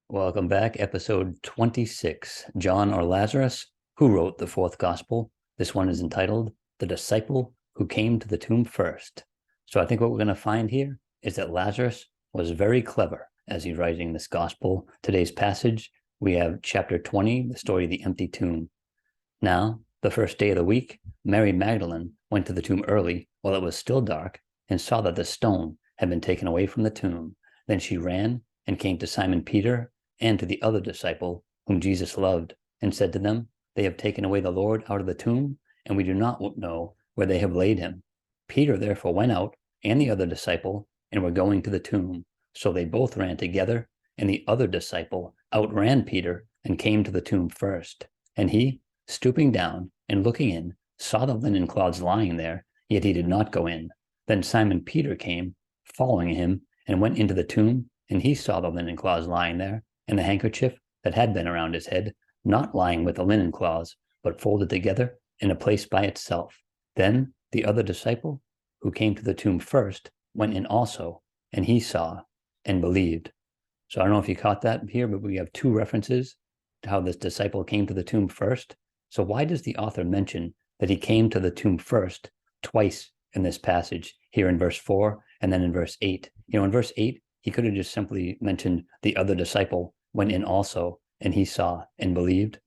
Welcome back, episode 26. John or Lazarus, who wrote the fourth gospel? This one is entitled The Disciple Who Came to the Tomb First. So I think what we're going to find here is that Lazarus was very clever as he's writing this gospel. Today's passage, we have chapter 20, the story of the empty tomb. Now, the first day of the week, Mary Magdalene went to the tomb early while it was still dark and saw that the stone had been taken away from the tomb. Then she ran and came to Simon Peter and to the other disciple whom Jesus loved, and said to them, "They have taken away the Lord out of the tomb, and we do not know where they have laid him." Peter therefore went out, and the other disciple, and were going to the tomb. So they both ran together, and the other disciple outran Peter and came to the tomb first. And he, stooping down and looking in, saw the linen cloths lying there, yet he did not go in. Then Simon Peter came, following him, and went into the tomb, and he saw the linen cloths lying there, and the handkerchief that had been around his head, not lying with the linen cloths, but folded together in a place by itself. Then the other disciple, who came to the tomb first, went in also, and he saw and believed. So I don't know if you caught that here, but we have two references to how this disciple came to the tomb first. So why does the author mention that he came to the tomb first twice in this passage, here in verse 4 and then in verse 8? In verse 8, he could have just simply mentioned the other disciple went in also, and he saw and believed.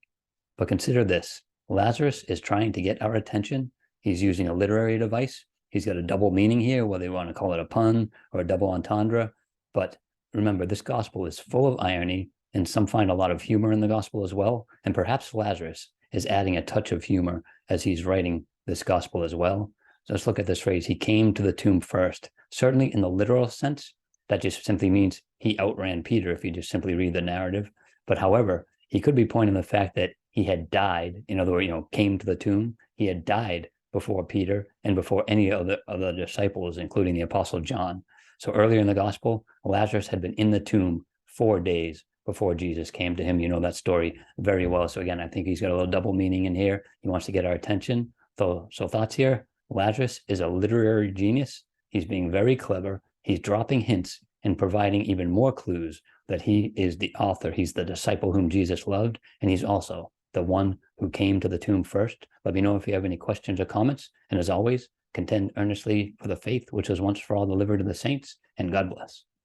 But consider this. Lazarus is trying to get our attention. He's using a literary device. He's got a double meaning here, whether you want to call it a pun or a double entendre. But remember, this gospel is full of irony, and some find a lot of humor in the gospel as well. And perhaps Lazarus is adding a touch of humor as he's writing this gospel as well. So let's look at this phrase, he came to the tomb first. Certainly in the literal sense, that just simply means he outran Peter if you just simply read the narrative. But however, he could be pointing to the fact that he had died, in other words, came to the tomb. He had died before Peter and before any of the other disciples, including the Apostle John. So earlier in the gospel, Lazarus had been in the tomb 4 days before Jesus came to him. You know that story very well. So again, I think he's got a little double meaning in here. He wants to get our attention. So thoughts here, Lazarus is a literary genius. He's being very clever. He's dropping hints and providing even more clues that he is the author. He's the disciple whom Jesus loved, and he's also the one who came to the tomb first. Let me know if you have any questions or comments. And as always, contend earnestly for the faith which was once for all delivered to the saints, and God bless.